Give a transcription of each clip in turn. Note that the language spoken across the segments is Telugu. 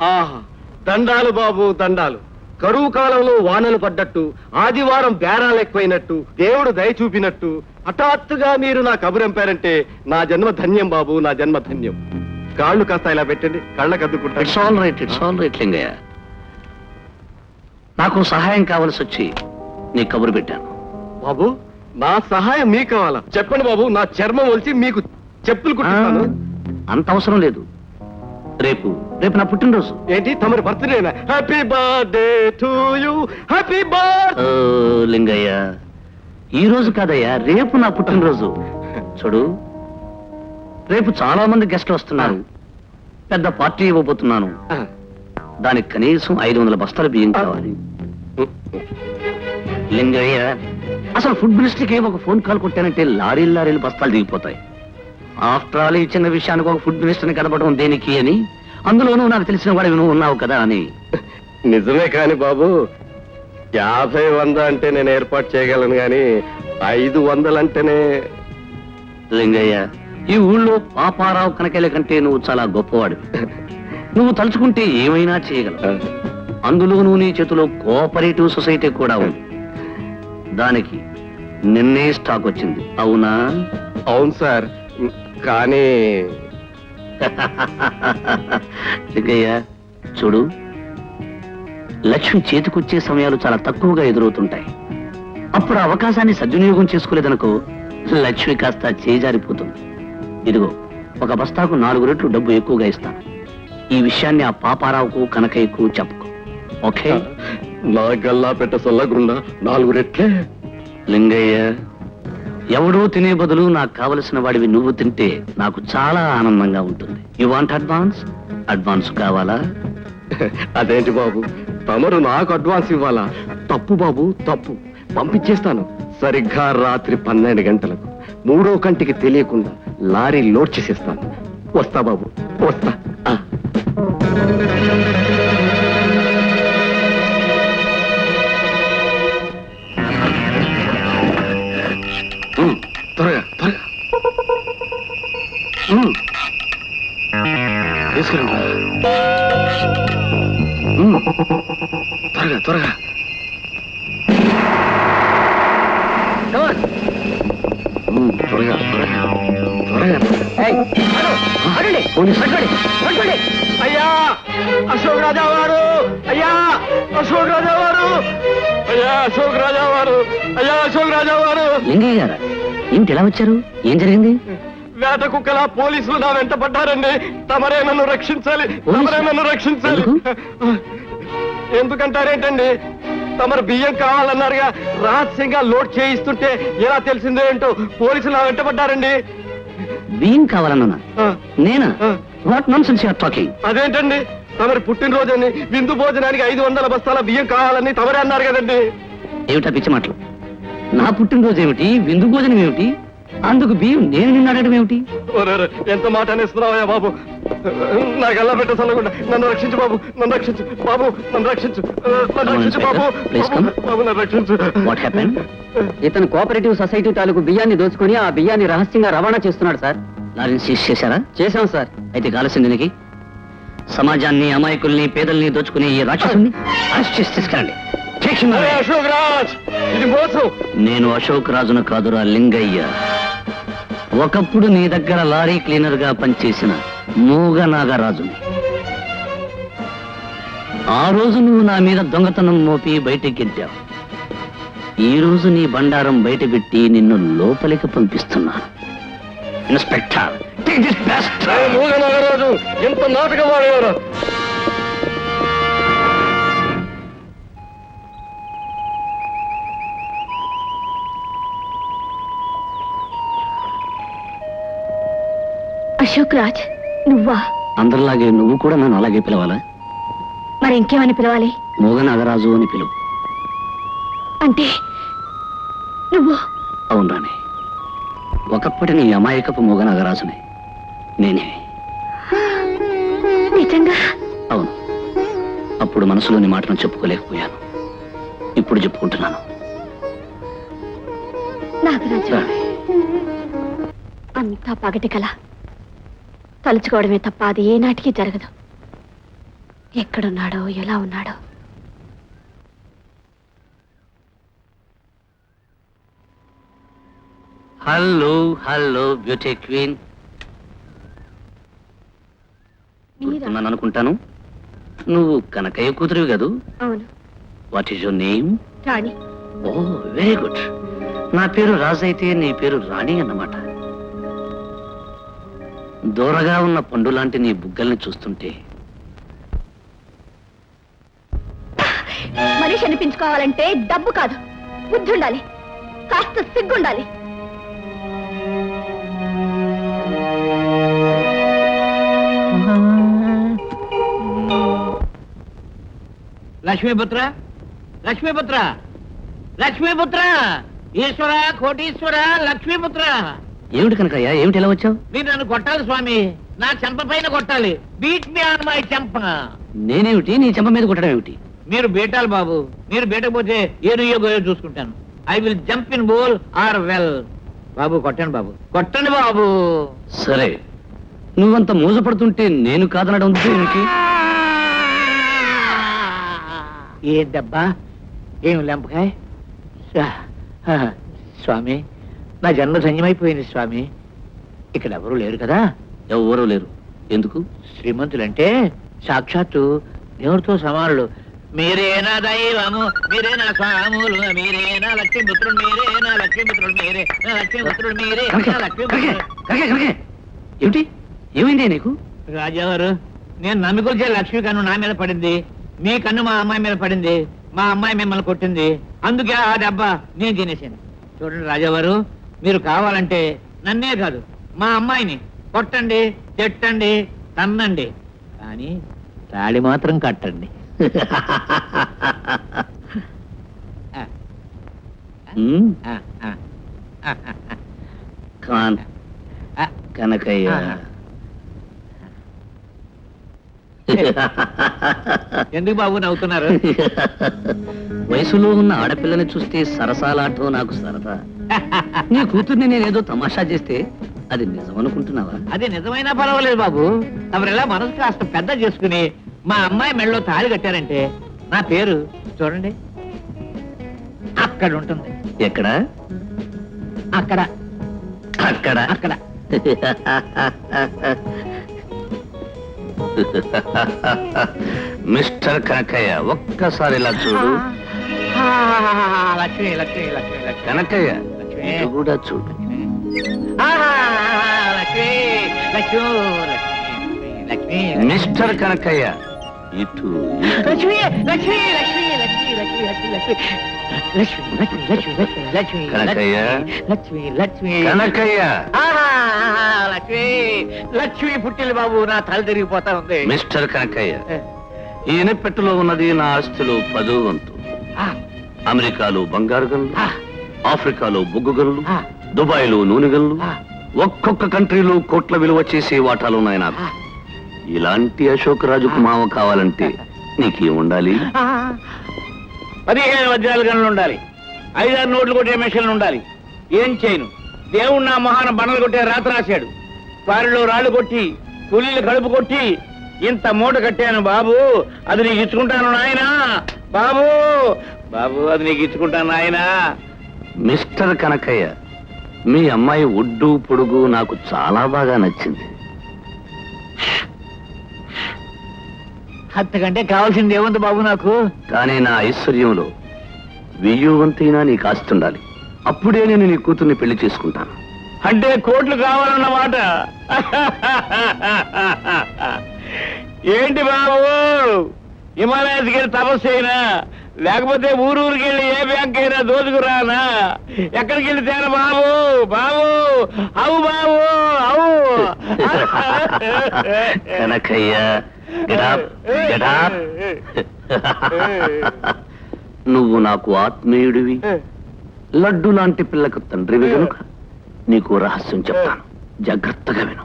ఆహా, దండాలు బాబు దండాలు. కరువు కాలంలో వానలు పడ్డట్టు, ఆదివారం బేరాలు ఎక్కువైనట్టు, దేవుడు దయ చూపినట్టు హఠాత్తుగా మీరు నా కబురంపారంటే నా జన్మ ధన్యం బాబు, నా జన్మ ధన్యం. కాళ్ళు కాస్త ఇలా పెట్టండి, కళ్ళకు అద్దుకుంటా. It's all right Lingaiah. నాకు సహాయం కావలసి వచ్చి నీ కబురు పెట్టాను. బాబు, నా సహాయం మీకు కావాలా? చెప్పండి బాబు, నా చర్మం ఒలిచి మీకు చెప్పులు కుట్టిస్తాను. అంత అవసరం లేదు. రేపు నా పుట్టినరోజు. ఏంటి, తమరి బర్త్డేనా? Happy birthday to you, happy birthday. Lingaiah, ఈ రోజు కాదయ్యా, రేపు నా పుట్టినరోజు. చూడు, రేపు చాలా మంది గెస్ట్లు వస్తున్నారు. పెద్ద పార్టీ ఇవ్వబోతున్నాను. దానికి కనీసం 500 బస్తాల బియ్యం కావాలి. లింగయ్య, అసలు ఫుడ్ మినిస్టర్కి ఒక ఫోన్ కాల్ కొట్టానంటే లారీలు బస్తాలు దిగిపోతాయి. ఆఫ్టర్ ఆల్ ఈ చిన్న విషయానికి ఒక ఫుడ్ మినిస్టర్ని కనపడడం దేనికి అని, అందులోనూ నాకు తెలిసిన వాడు నువ్వు ఉన్నావు కదా అని. నిజమే కాని బాబు, 50-100 అంటే నేను ఏర్పాటు చేయగలను గాని 500 అంటేనే. లింగయ్య, ఈ ఊళ్ళో పాపారావు కనకెళ్ళ కంటే నువ్వు చాలా గొప్పవాడు. నువ్వు తలుచుకుంటే ఏమైనా చేయగలవు. అందులోనూ నీ చేతిలో కోఆపరేటివ్ సొసైటీ కూడా ఉంది. దానికి నిన్నే స్టాక్ వచ్చింది, అవునా? అవును సార్, కానీ లింగయ్య, చూడు, లక్ష్మి చేతికొచ్చే సమయాలు చాలా తక్కువగా ఎదురవుతుంటాయి. అప్పుడు ఆ అవకాశాన్ని సద్వినియోగం చేసుకోలేదనుకో, లక్ష్మి కాస్త చేజారిపోతుంది. ఇదిగో, ఒక బస్తాకు 4 రెట్లు డబ్బు ఎక్కువగా ఇస్తాను. ఈ విషయాన్ని ఆ పాపారావుకు కనకయ్యకు చెప్పుకో, ఓకే? నా గల్లా పెట్ట సొల్లగుండా 4 రెట్లే. లింగయ్య, ఎవడో తినే బదులు నాకు కావలసిన వాడివి నువ్వు తింటే నాకు చాలా ఆనందంగా ఉంటుంది. యు వాంట్ అడ్వాన్స్ కావాలా? అదేంటి బాబు, తమరు నాకు అడ్వాన్స్ ఇవ్వాలా? తప్పు బాబు, తప్పు. పంపించేస్తాను సరిగ్గా రాత్రి 12 గంటలకు. 3వ కంటికి తెలియకుండా లారీ లోడ్ చేసేస్తాను. వస్తా బాబు, వస్తా. త్వరగా తీసుకురండి. త్వరగా అయ్యా అశోక్ రాజా వారు, అయ్యా అశోక్ రాజా వారు, అయ్యా అశోక్ రాజా వారు, అయ్యా అశోక్ రాజా వారు. లింగయ్య గారా, ఏంటి ఎలా వచ్చారు? ఏం జరిగింది? వేట కుక్కలా పోలీసులు నా వెంట పడ్డారండి. తమరే నన్ను రక్షించాలి, తమరే నన్ను రక్షించాలి. ఎందుకంటారేంటండి, తమరు బియ్యం కావాలన్నారుగా, రహస్యంగా లోడ్ చేయిస్తుంటే ఎలా తెలిసిందో ఏంటో పోలీసులు నా వెంట పడ్డారండి. బియ్యం కావాలన్నా? నేనా? What nonsense you are talking? అదేంటండి, తమరి పుట్టినరోజుని విందు భోజనానికి 500 బస్తాల బియ్యం కావాలని తమరే అన్నారు కదండి. ఏమిటా పిచ్చి మాటలు? నా పుట్టినరోజు ఏమిటి, విందు భోజనం ఏమిటి, అందుకు బియ్యం నేను నిన్ను అడగడం ఏమిటి? ఎంత మాట అనేస్తున్నావా బాబు? నాకు అల్లా పెట్ట చల్లకుండా నన్ను రక్షించు బాబు, నన్ను రక్షించు బాబు, నన్ను రక్షించు, నన్ను రక్షించు బాబు, బాబు నన్ను రక్షించు. What happened? ఇతను కోఆపరేటివ్ సొసైటీ తాలూకు బియ్యాన్ని దోచుకుని ఆ బియ్యాన్ని రహస్యంగా రవాణా చేస్తున్నాడు సార్. లారీని సీజ్ చేశారా? చేశాం సార్. అయితే కాల్సింది దీనికి. సమాజాన్ని, అమాయకుల్ని, పేదల్ని దోచుకునే ఈ రాక్షసుని అరెస్ట్ చేసి తీసుకురండి. అశోక్ రాజ్, ఇది మోసం. నేను అశోక్ రాజును కాదురా లింగయ్య. ఒకప్పుడు నీ దగ్గర లారీ క్లీనర్ గా పనిచేసిన మూగ నాగరాజుని. ఆ రోజు నువ్వు నా మీద దొంగతనం మోపి బయటికి గెంటావు. ఈ రోజు నీ బండారం బయట పెట్టి నిన్ను లోపలికి పంపిస్తున్నాను. ఇన్స్పెక్టర్, మూగ నాగరాజు ఎంత నాటకం ఆడేవారు. అశోక్ రాజ్, నువ్వా? అందరిలాగే నువ్వు కూడా నన్ను అలాగే పిలవాలా? మరి ఇంకేమని పిలవాలి? మూగ నాగరాజు అని పిలువు. అంటే నువ్వు? అవును రాణి, ఒకప్పటి నీ అమాయకపు మూగ నాగరాజుని నేనే. నిజంగా? అవును. అప్పుడు మనసులోని మాటను చెప్పుకోలేకపోయాను, ఇప్పుడు చెప్పుకుంటున్నాను. నాగరాజు, అంతా పగటి కల. తలుచుకోవడమే తప్ప అది ఏనాటికి జరగదు. ఎక్కడున్నాడో ఎలా ఉన్నాడో. Hello hello beauty queen. గుర్తున్నాను అనుకుంటాను. నువ్వు కనకయ్య కూతురివి కదూ? అవును, what is your name? Rani. Oh very good. నా పేరు రాజు అయితే నీ పేరు రాణి అన్నమాట. దూరగా ఉన్న పండు లాంటి నీ బుగ్గల్ని చూస్తుంటే మనిషి అనిపించుకోవాలంటే డబ్బు కాదు, బుద్ధి ఉండాలి, కాస్త సిగ్గుండాలి. లక్ష్మీపుత్ర, లక్ష్మీపుత్ర, లక్ష్మీపుత్ర, ఈశ్వర, కోటీశ్వర, లక్ష్మీపుత్ర. ఏమిటి కనకయ్య, ఏమిటి ఎలా వచ్చావు? మీరు నన్ను కొట్టాలి స్వామి, నా చెంప పైన కొట్టాలి. బీట్ మీ ఆన్ మై చెంప. నేనేమిటి నీ చెంప మీద కొట్టడం ఏమిటి? మీరు బీటాలి బాబు, మీరు బీటకపోతే ఏ నుయ్యో గోయో చూసుకుంటాను. I will jump in pool or well. బాబు కొట్టండి బాబు, కొట్టండి బాబు. సరే, నువ్వంత మోసపడుతుంటే నేను కాదనడం ఏమిటి? ఏ దెబ్బా, ఏం లెంపకాయ. స్వామి, నా జన్మ ధన్యమైపోయింది స్వామి. ఇక్కడ ఎవరు లేరు కదా? ఎవరూ లేరు. ఎందుకు? శ్రీమంతులంటే సాక్షాత్తు దేవుడితో సమానులు. మీరే నా దైవము, మీరే నా స్వాములు, మీరే నా లక్ష్మీపుత్రుడు, మీరే నా లక్ష్మీపుత్రుడు, మీరే నా లక్ష్మీపుత్రుడు, మీరే నా లక్ష్మీపుత్రుడు. ఏమిటి, ఏమైంది నీకు? రాజావారు, నేను నమ్మికొచ్చే లక్ష్మీ కన్ను నా మీద పడింది, మీ కన్ను మా అమ్మాయి మీద పడింది, మా అమ్మాయి మిమ్మల్ని కొట్టింది, అందుకే ఆ దెబ్బ నేను తినేసాను. చూడండి రాజావారు, మీరు కావాలంటే నన్నే కాదు మా అమ్మాయిని కొట్టండి, తిట్టండి, తన్నండి, కానీ తాళి మాత్రం కట్టండి. కనకయ్య, ఎందుకు బాబు నవ్వుతున్నారు? వయసులో ఉన్న ఆడపిల్లని చూస్తే సరసాలాటో నాకు సరదా. నీ కూతుర్ని నేనేదో తమాషా చేస్తే అది నిజం అనుకుంటున్నావా? అది నిజమైనా పర్వాలేదు బాబు, ఎవరెలా మనసు కాస్త పెద్ద చేసుకుని మా అమ్మాయి మెడలో తాళి కట్టారంటే నా పేరు చూడండి అక్కడ ఉంటుంది. ఎక్కడ? అక్కడ అక్కడ అక్కడ. మిస్టర్ కనకయ్య, ఒక్కసారి ఇలా చూడు. లక్ష్మి లక్ష్మి లక్ష్మి లక్ష్మి కనకయ్య, లక్ష్మి. ఇటు కూడా చూడు. లక్ష్మి లక్ష్మి లక్ష్మి మిస్టర్ కనకయ్య, ఇటు ఇటు. లక్ష్మి లక్ష్మి లక్ష్మి లక్ష్మి లక్ష్మి లక్ష్మి లక్ష్మి లక్ష్మి లక్ష్మి లక్ష్మి లక్ష్మి కనకయ్య. లక్ష్మి లక్ష్మి కనకయ్య, లక్ష్మి లక్ష్మి పుట్టిల్లు బాబు, నా తల తిరిగిపోతా ఉంది. మిస్టర్ కనకయ్య, ఈ ఇనపెట్టులో ఉన్నది నా ఆస్తులు 10వ వంతు. అమెరికాలో బంగారు గనులు, ఆఫ్రికాలో బొగ్గు గనులు, దుబాయ్లో నూనె గనులు, ఒక్కొక్క కంట్రీలో కోట్ల విలువ చేసే వాటాలున్నాయి నాకు. ఇలాంటి అశోక్ రాజుకు మామ కావాలంటే నీకేం ఉండాలి? 15 వజ్రాల గనులు ఉండాలి, 5-6 నోట్లు కొట్టే మెషన్లు ఉండాలి. ఏం చేయను, దేవుడు నా మొహాన బండలు కొట్టే రాత రాశాడు. వారిలో రాళ్ళు కొట్టి కూలీలు కడుపు కొట్టి ఇంత మూట కట్టాను బాబు, అది నీకు ఇచ్చుకుంటాను నాయనా. బాబు బాబు, అది నీకు ఇచ్చుకుంటాను నాయనా. మిస్టర్ కనకయ్య, మీ అమ్మాయి ఒడ్డు పొడుగు నాకు చాలా బాగా నచ్చింది. అంతకంటే కావాల్సింది ఏముంది బాబు నాకు? కానీ నా ఐశ్వర్యంలో 1000 వంతైనా నీకు ఆస్తుండాలి. అప్పుడే నేను నీ కూతుర్ని పెళ్లి చేసుకుంటాను. అంటే కోట్లు కావాలన్నమాట. ఏంటి బాబు, హిమాలయాస్కి వెళ్ళి తపస్సు అయినా, లేకపోతే ఊరూరికి వెళ్ళి ఏ బ్యాంక్ అయినా దోచుకురానా? ఎక్కడికి వెళ్ళి తేన బాబు? బాబు అవు బాబు అవు. Kanakaiah, get up, get up. నువ్వు నాకు ఆత్మీయుడివి, లడ్డు లాంటి పిల్లకు తండ్రివి కనుక నీకు రహస్యం చెప్తాను, జాగ్రత్తగా విను.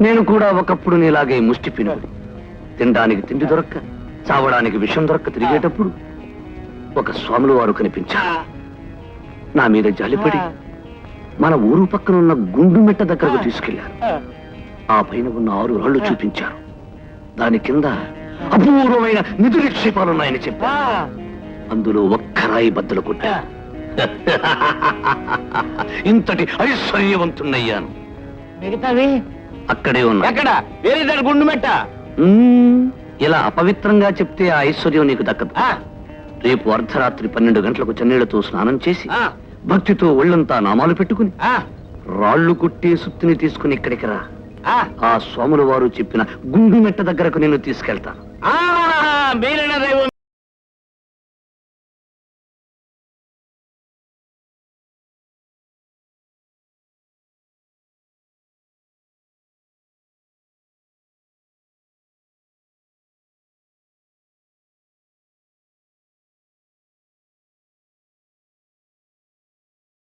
నేను కూడా ఒకప్పుడు నీలాగే ముష్టి పినుగుడి. తినడానికి తిండి దొరక్క, చావడానికి విషం దొరక్క తిరిగేటప్పుడు ఒక స్వాములు వారు కనిపించారు. నా మీద జాలిపడి మన ఊరు పక్కన ఉన్న గుండు మెట్ట దగ్గరకు తీసుకెళ్లారు. ఆ పైన ఉన్న 6 రాళ్లు చూపించారు. దాని కింద అపూర్వమైన నిధి నిక్షేపాలున్నాయని చెప్పా. అందులో ఒక్క రాయి బద్దలు కొట్టా. ఇంతటి ఐశ్వర్యవంతున్నయ్యాను. మిగతావి అక్కడే ఉన్నా. ఎక్కడ వేరే దాని గుండు మెట్ట ఇలా అపవిత్రంగా చెప్తే ఆ ఐశ్వర్యం నీకు దక్కదు. రేపు అర్ధరాత్రి 12 గంటలకు చన్నీళ్లతో స్నానం చేసి భక్తితో ఒళ్ళంతా నామాలు పెట్టుకుని రాళ్లు కొట్టే సుత్తిని తీసుకుని ఇక్కడికి రా. ఆ స్వాముల వారు చెప్పిన గుండు మెట్ట దగ్గరకు నిన్ను తీసుకెళ్తా. మీరైన దైవం